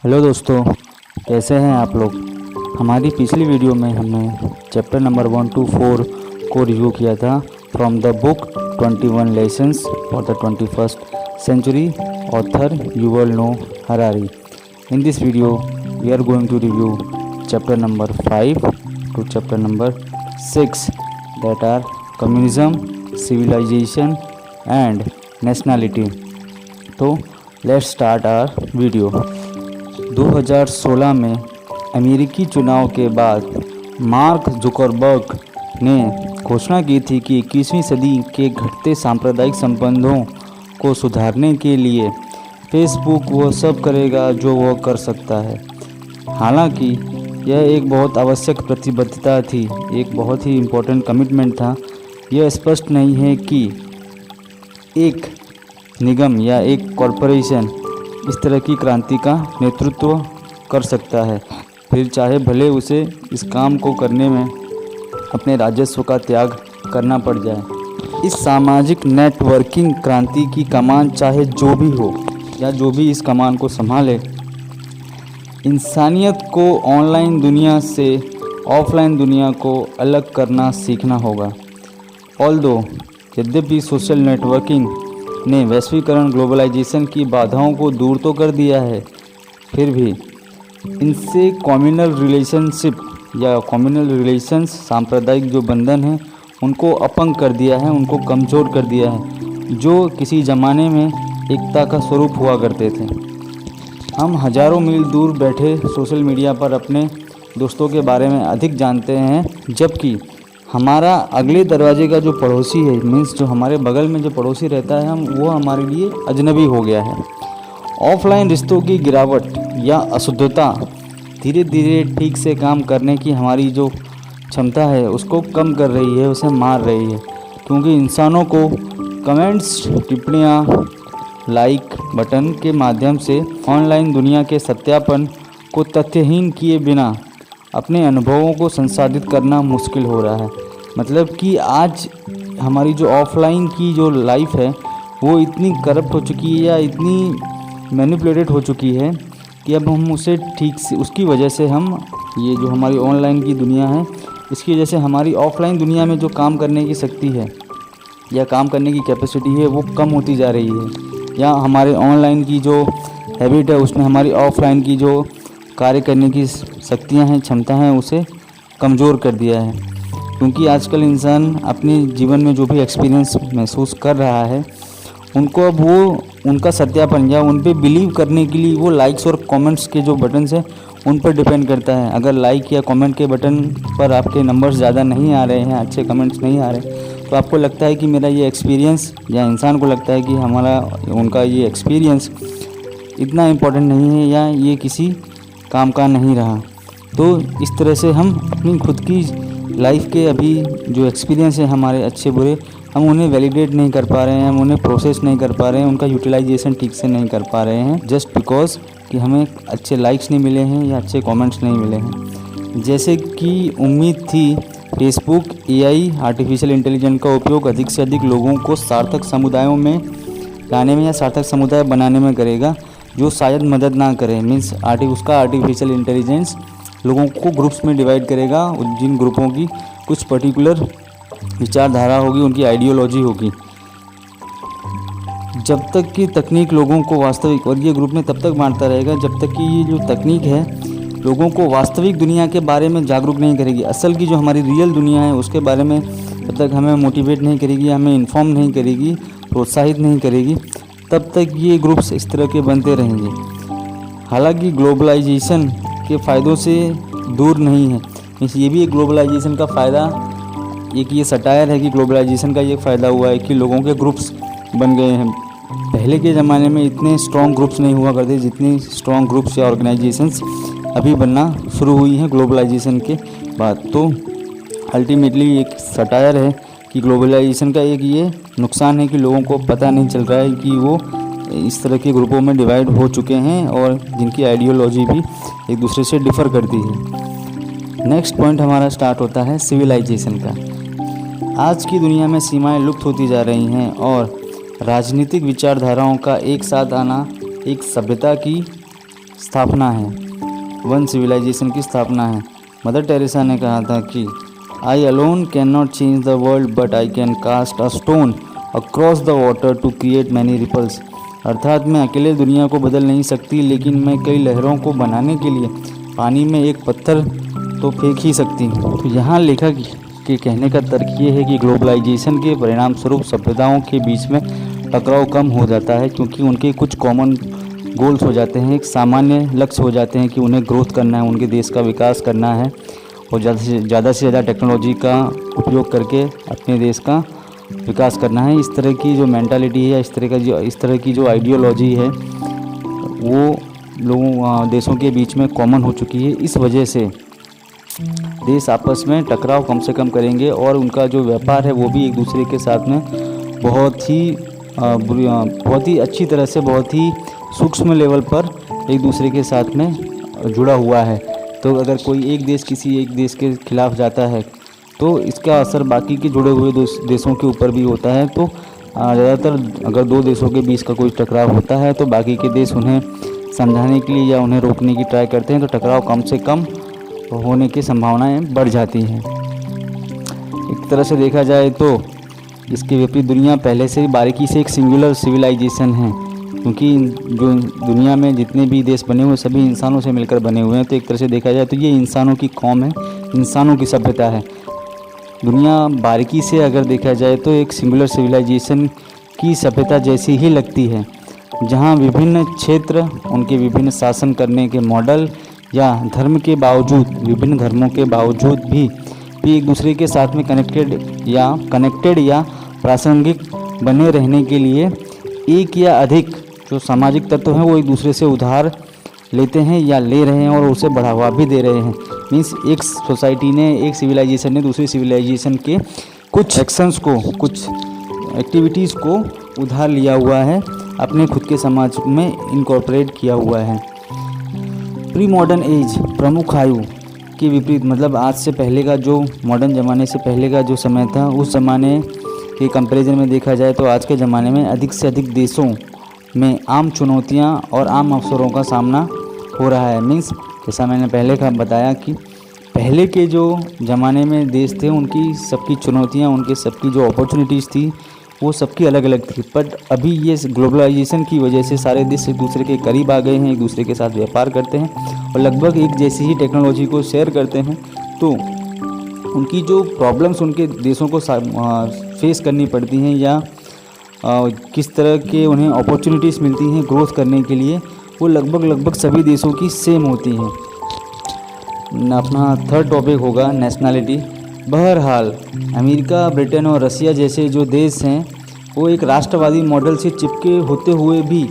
Hello दोस्तों, कैसे हैं आप लोग। हमारी पिछली वीडियो में हमने चैप्टर नंबर 1 to 4 को रिव्यू किया था from the book 21 lessons for the 21st century, author Yuval Noah Harari. In this video we are going to review chapter number 5 to chapter number 6 that are communism, civilization and nationality. तो let's start our video. 2016 में अमेरिकी चुनाव के बाद mark Zuckerberg ने घोषणा की थी कि 21वीं सदी के घटते सांप्रदायिक संबंधों को सुधारने के लिए फेसबुक वह सब करेगा जो वह कर सकता है। हालांकि यह एक बहुत आवश्यक प्रतिबद्धता थी, एक बहुत ही इम्पोर्टेंट कमिटमेंट था। यह स्पष्ट नहीं है कि एक निगम या एक कॉरपोरेशन इस तरह की क्रांति का नेतृत्व कर सकता है, फिर चाहे भले उसे इस काम को करने में अपने राजस्व का त्याग करना पड़ जाए। इस सामाजिक नेटवर्किंग क्रांति की कमान चाहे जो भी हो या जो भी इस कमान को संभाले, इंसानियत को ऑनलाइन दुनिया से ऑफलाइन दुनिया को अलग करना सीखना होगा। ऑल्दो यद्यपि सोशल नेटवर्किंग ने वैश्वीकरण, ग्लोबलाइजेशन की बाधाओं को दूर तो कर दिया है, फिर भी इनसे कम्युनल रिलेशनशिप या कम्युनल रिलेशंस, सांप्रदायिक जो बंधन हैं उनको अपंग कर दिया है, उनको कमज़ोर कर दिया है, जो किसी ज़माने में एकता का स्वरूप हुआ करते थे। हम हज़ारों मील दूर बैठे सोशल मीडिया पर अपने दोस्तों के बारे में अधिक जानते हैं, जबकि हमारा अगले दरवाजे का जो पड़ोसी है, मीन्स जो हमारे बगल में जो पड़ोसी रहता है, वो हमारे लिए अजनबी हो गया है। ऑफलाइन रिश्तों की गिरावट या अशुद्धता धीरे धीरे ठीक से काम करने की हमारी जो क्षमता है उसको कम कर रही है, उसे मार रही है, क्योंकि इंसानों को कमेंट्स, टिप्पणियाँ, लाइक बटन के माध्यम से ऑनलाइन दुनिया के सत्यापन को तथ्यहीन किए बिना अपने अनुभवों को संसाधित करना मुश्किल हो रहा है। मतलब कि आज हमारी जो ऑफलाइन की जो लाइफ है वो इतनी करप्ट हो चुकी है या इतनी मैनिपुलेटेड हो चुकी है कि अब हम उसे ठीक से, उसकी वजह से हम ये जो हमारी ऑनलाइन की दुनिया है इसकी वजह से हमारी ऑफलाइन दुनिया में जो काम करने की शक्ति है या काम करने की कैपेसिटी है वो कम होती जा रही है, या हमारे ऑनलाइन की जो हैबिट है उसने हमारी ऑफलाइन की जो कार्य करने की शक्तियाँ हैं, क्षमता हैं, उसे कमज़ोर कर दिया है। क्योंकि आजकल इंसान अपने जीवन में जो भी एक्सपीरियंस महसूस कर रहा है उनको अब वो उनका सत्यापन या उन पे बिलीव करने के लिए वो लाइक्स और कमेंट्स के जो बटन्स हैं उन पर डिपेंड करता है। अगर लाइक या कमेंट के बटन पर आपके नंबर्स ज़्यादा नहीं आ रहे हैं, अच्छे कमेंट्स नहीं आ रहे, तो आपको लगता है कि मेरा ये एक्सपीरियंस, या इंसान को लगता है कि हमारा उनका ये एक्सपीरियंस इतना इम्पोर्टेंट नहीं है या ये किसी काम का नहीं रहा। तो इस तरह से हम अपनी खुद की लाइफ के अभी जो एक्सपीरियंस है हमारे अच्छे बुरे, हम उन्हें वैलिडेट नहीं कर पा रहे हैं, हम उन्हें प्रोसेस नहीं कर पा रहे हैं, उनका यूटिलाइजेशन ठीक से नहीं कर पा रहे हैं, जस्ट बिकॉज कि हमें अच्छे लाइक्स नहीं मिले हैं या अच्छे कमेंट्स नहीं मिले हैं। जैसे कि उम्मीद थी, फेसबुक एआई आर्टिफिशियल इंटेलिजेंस का उपयोग अधिक से अधिक लोगों को सार्थक समुदायों में लाने में या सार्थक समुदाय बनाने में करेगा, जो शायद मदद ना करे। मीन्स उसका आर्टिफिशियल इंटेलिजेंस लोगों को ग्रुप्स में डिवाइड करेगा, जिन ग्रुपों की कुछ पर्टिकुलर विचारधारा होगी, उनकी आइडियोलॉजी होगी। जब तक कि तकनीक लोगों को वास्तविक, और ये ग्रुप में तब तक बांटता रहेगा जब तक कि ये जो तकनीक है लोगों को वास्तविक दुनिया के बारे में जागरूक नहीं करेगी, असल की जो हमारी रियल दुनिया है उसके बारे में तब तक हमें मोटिवेट नहीं करेगी, हमें इन्फॉर्म नहीं करेगी, प्रोत्साहित नहीं करेगी, तब तक ये ग्रुप्स इस तरह के बनते रहेंगे। हालांकि ग्लोबलाइजेशन के फ़ायदों से दूर नहीं है। ये भी एक ग्लोबलाइजेशन का फ़ायदा, एक ये सटायर है कि ग्लोबलाइजेशन का ये फ़ायदा हुआ है कि लोगों के ग्रुप्स बन गए हैं। पहले के ज़माने में इतने स्ट्रॉन्ग ग्रुप्स नहीं हुआ करते जितने स्ट्रॉन्ग ग्रुप्स या ऑर्गेनाइजेशंस अभी बनना शुरू हुई हैं ग्लोबलाइजेशन के बाद। तो अल्टीमेटली एक सटायर है कि ग्लोबलाइजेशन का एक ये नुकसान है कि लोगों को पता नहीं चल रहा है कि वो इस तरह के ग्रुपों में डिवाइड हो चुके हैं और जिनकी आइडियोलॉजी भी एक दूसरे से डिफ़र करती है। नेक्स्ट पॉइंट हमारा स्टार्ट होता है सिविलाइजेशन का। आज की दुनिया में सीमाएं लुप्त होती जा रही हैं और राजनीतिक विचारधाराओं का एक साथ आना एक सभ्यता की स्थापना है, वन सिविलाइजेशन की स्थापना है। मदर टेरेसा ने कहा था कि I alone can not change the world but I can cast a stone across the water to create many ripples. अर्थात मैं अकेले दुनिया को बदल नहीं सकती, लेकिन मैं कई लहरों को बनाने के लिए पानी में एक पत्थर तो फेंक ही सकती हूँ। तो यहाँ लेखक के कहने का तर्क ये है कि ग्लोबलाइजेशन के परिणाम स्वरूप सभ्यताओं के बीच में टकराव कम हो जाता है, क्योंकि उनके कुछ कॉमन गोल्स हो जाते हैं, एक सामान्य लक्ष्य हो जाते हैं कि उन्हें ग्रोथ करना है, उनके देश का विकास करना है और ज़्यादा से ज़्यादा टेक्नोलॉजी का उपयोग करके अपने देश का विकास करना है। इस तरह की जो मेंटालिटी है, इस तरह की जो आइडियोलॉजी है, वो देशों के बीच में कॉमन हो चुकी है। इस वजह से देश आपस में टकराव कम से कम करेंगे और उनका जो व्यापार है वो भी एक दूसरे के साथ में बहुत ही अच्छी तरह से, बहुत ही सूक्ष्म लेवल पर एक दूसरे के साथ में जुड़ा हुआ है। तो अगर कोई एक देश किसी एक देश के खिलाफ़ जाता है तो इसका असर बाकी के जुड़े हुए देशों के ऊपर भी होता है। तो ज़्यादातर अगर दो देशों के बीच का कोई टकराव होता है तो बाकी के देश उन्हें समझाने के लिए या उन्हें रोकने की ट्राई करते हैं, तो टकराव कम से कम होने की संभावनाएं बढ़ जाती हैं। एक तरह से देखा जाए तो इसके विपरीत दुनिया पहले से ही बारीकी से एक सिंगुलर सिविलाइजेशन है, क्योंकि जो दुनिया में जितने भी देश बने हुए सभी इंसानों से मिलकर बने हुए हैं। तो एक तरह से देखा जाए तो ये इंसानों की कौम है, इंसानों की सभ्यता है। दुनिया बारीकी से अगर देखा जाए तो एक सिंगुलर सिविलाइजेशन की सभ्यता जैसी ही लगती है, जहाँ विभिन्न क्षेत्र उनके विभिन्न शासन करने के मॉडल या विभिन्न धर्मों के बावजूद भी एक दूसरे के साथ में कनेक्टेड या प्रासंगिक बने रहने के लिए एक या अधिक जो सामाजिक तत्व हैं वो एक दूसरे से उधार लेते हैं या ले रहे हैं और उसे बढ़ावा भी दे रहे हैं। मीन्स एक सोसाइटी ने, एक सिविलाइजेशन ने दूसरी सिविलाइजेशन के कुछ एक्शंस को, कुछ एक्टिविटीज़ को उधार लिया हुआ है, अपने खुद के समाज में इनकॉर्पोरेट किया हुआ है। प्री मॉडर्न एज, प्रमुख आयु के विपरीत, मतलब आज से पहले का जो मॉडर्न ज़माने से पहले का जो समय था, उस ज़माने के कंपैरिजन में देखा जाए तो आज के ज़माने में अधिक से अधिक देशों में आम चुनौतियां और आम अवसरों का सामना हो रहा है। मीन्स जैसा मैंने पहले का बताया कि पहले के जो ज़माने में देश थे उनकी सबकी चुनौतियां, उनके सबकी जो अपॉर्चुनिटीज़ थी वो सबकी अलग अलग थी। बट अभी ये ग्लोबलाइजेशन की वजह से सारे देश एक दूसरे के करीब आ गए हैं, एक दूसरे के साथ व्यापार करते हैं और लगभग एक जैसी ही टेक्नोलॉजी को शेयर करते हैं। तो उनकी जो प्रॉब्लम्स उनके देशों को फेस करनी पड़ती हैं या किस तरह के उन्हें अपॉर्चुनिटीज़ मिलती हैं ग्रोथ करने के लिए, वो लगभग सभी देशों की सेम होती हैं। अपना थर्ड टॉपिक होगा नेशनैलिटी। बहरहाल अमेरिका, ब्रिटेन और रसिया जैसे जो देश हैं वो एक राष्ट्रवादी मॉडल से चिपके होते हुए भी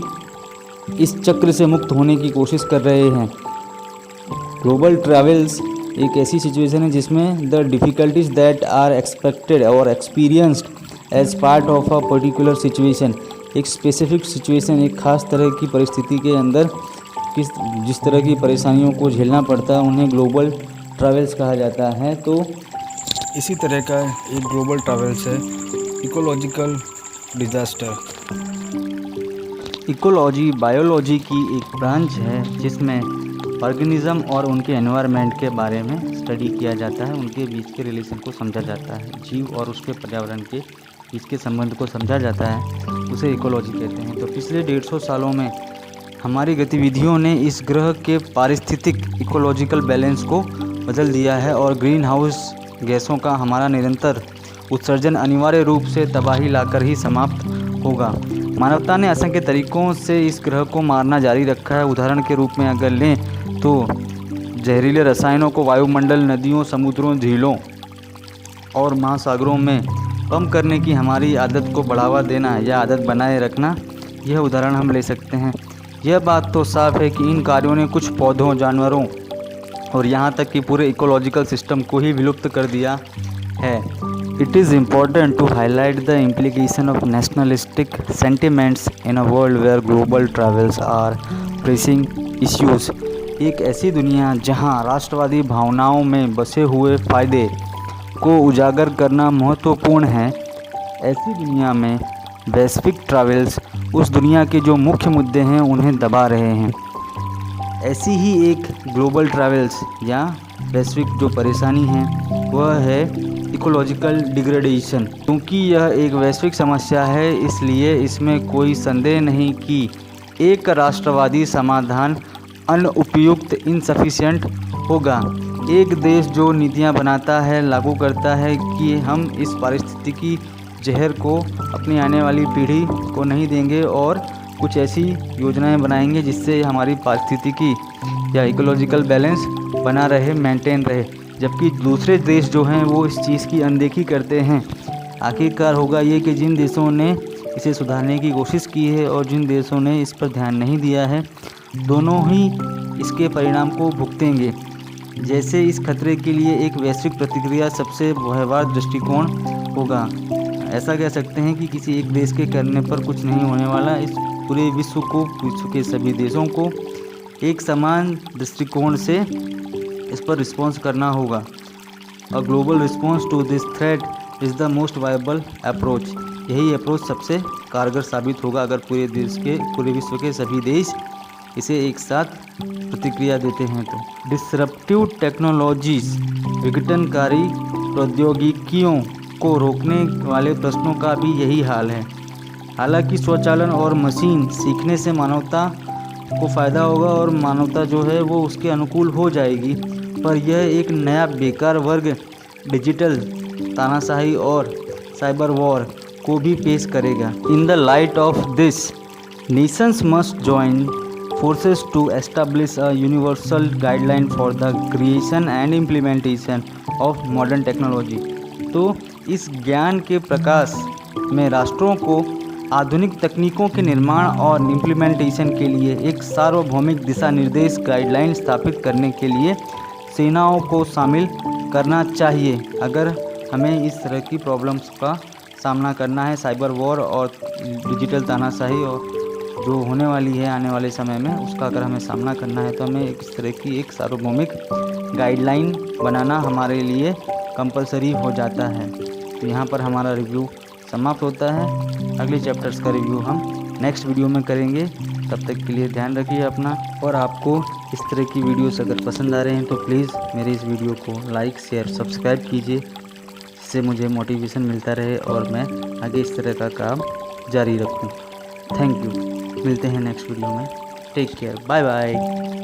इस चक्र से मुक्त होने की कोशिश कर रहे हैं। ग्लोबल ट्रैवल्स एक ऐसी सिचुएशन है जिसमें the difficulties that are expected और experienced as part of a particular situation, एक स्पेसिफिक सिचुएशन, एक ख़ास तरह की परिस्थिति के अंदर जिस तरह की परेशानियों को झेलना पड़ता है उन्हें ग्लोबल ट्रैवल्स कहा जाता है। तो इसी तरह का एक ग्लोबल ट्रैवल्स है इकोलॉजिकल डिज़ास्टर। इकोलॉजी बायोलॉजी की एक ब्रांच है जिसमें ऑर्गेनिज्म और उनके एनवायरनमेंट के बारे में स्टडी किया जाता है, उनके बीच के रिलेशन को समझा जाता है, जीव और उसके पर्यावरण के बीच के संबंध को समझा जाता है, उसे इकोलॉजी कहते हैं। तो पिछले 150 सालों में हमारी गतिविधियों ने इस ग्रह के पारिस्थितिक इकोलॉजिकल बैलेंस को बदल दिया है और ग्रीन हाउस गैसों का हमारा निरंतर उत्सर्जन अनिवार्य रूप से तबाही लाकर ही समाप्त होगा। मानवता ने असंख्य तरीकों से इस ग्रह को मारना जारी रखा है। उदाहरण के रूप में अगर लें तो जहरीले रसायनों को वायुमंडल, नदियों, समुद्रों, झीलों और महासागरों में कम करने की हमारी आदत को बढ़ावा देना या आदत बनाए रखना, यह उदाहरण हम ले सकते हैं। यह बात तो साफ है कि इन कार्यों ने कुछ पौधों, जानवरों और यहाँ तक कि पूरे इकोलॉजिकल सिस्टम को ही विलुप्त कर दिया है। It is important to highlight the implication of nationalistic sentiments in a world where global travels are pressing issues। एक ऐसी दुनिया जहां राष्ट्रवादी भावनाओं में बसे हुए फ़ायदे को उजागर करना महत्वपूर्ण है, ऐसी दुनिया में वैश्विक ट्रैवल्स उस दुनिया के जो मुख्य मुद्दे हैं उन्हें दबा रहे हैं। ऐसी ही एक ग्लोबल ट्रैवल्स या वैश्विक जो परेशानी है वह है इकोलॉजिकल डिग्रेडेशन। क्योंकि यह एक वैश्विक समस्या है, इसलिए इसमें कोई संदेह नहीं कि एक राष्ट्रवादी समाधान अनुपयुक्त इनसफिशिएंट होगा। एक देश जो नीतियां बनाता है, लागू करता है कि हम इस पारिस्थितिकी जहर को अपनी आने वाली पीढ़ी को नहीं देंगे और कुछ ऐसी योजनाएं बनाएंगे जिससे हमारी पारिस्थितिकी या इकोलॉजिकल बैलेंस बना रहे, मेंटेन रहे, जबकि दूसरे देश जो हैं वो इस चीज़ की अनदेखी करते हैं। आखिरकार होगा ये कि जिन देशों ने इसे सुधारने की कोशिश की है और जिन देशों ने इस पर ध्यान नहीं दिया है, दोनों ही इसके परिणाम को भुगतेंगे। जैसे इस खतरे के लिए एक वैश्विक प्रतिक्रिया सबसे व्यवहार दृष्टिकोण होगा। ऐसा कह सकते हैं कि किसी एक देश के करने पर कुछ नहीं होने वाला, इस पूरे विश्व के सभी देशों को एक समान दृष्टिकोण से इस पर रिस्पॉन्स करना होगा। A global response to this threat is the most viable approach. यही अप्रोच सबसे कारगर साबित होगा अगर पूरे विश्व के सभी देश इसे एक साथ प्रतिक्रिया देते हैं तो। डिसरप्टिव टेक्नोलॉजीज, विघटनकारी प्रौद्योगिकियों को रोकने वाले प्रश्नों का भी यही हाल है। हालांकि स्वचालन और मशीन सीखने से मानवता को फ़ायदा होगा और मानवता जो है वो उसके अनुकूल हो जाएगी, पर यह एक नया बेकार वर्ग डिजिटल तानाशाही और साइबर वॉर को भी पेश करेगा। In the light of this, Nations must join forces to establish a universal guideline for the creation and implementation of modern technology। तो इस ज्ञान के प्रकाश में राष्ट्रों को आधुनिक तकनीकों के निर्माण और इम्प्लीमेंटेशन के लिए एक सार्वभौमिक दिशा निर्देश गाइडलाइन स्थापित करने के लिए सेनाओं को शामिल करना चाहिए। अगर हमें इस तरह की प्रॉब्लम्स का सामना करना है, साइबर वॉर और डिजिटल तानाशाही और जो होने वाली है आने वाले समय में, उसका अगर हमें सामना करना है तो हमें इस तरह की एक सार्वभौमिक गाइडलाइन बनाना हमारे लिए कंपलसरी हो जाता है। तो यहाँ पर हमारा रिव्यू समाप्त होता है। अगले चैप्टर्स का रिव्यू हम नेक्स्ट वीडियो में करेंगे। तब तक के लिए ध्यान रखिए अपना, और आपको इस तरह की वीडियोस अगर पसंद आ रहे हैं तो प्लीज़ मेरे इस वीडियो को लाइक, शेयर, सब्सक्राइब कीजिए, जिससे मुझे मोटिवेशन मिलता रहे और मैं आगे इस तरह का काम जारी रखूँ। Thank you. मिलते हैं नेक्स्ट वीडियो में। Take care, bye bye.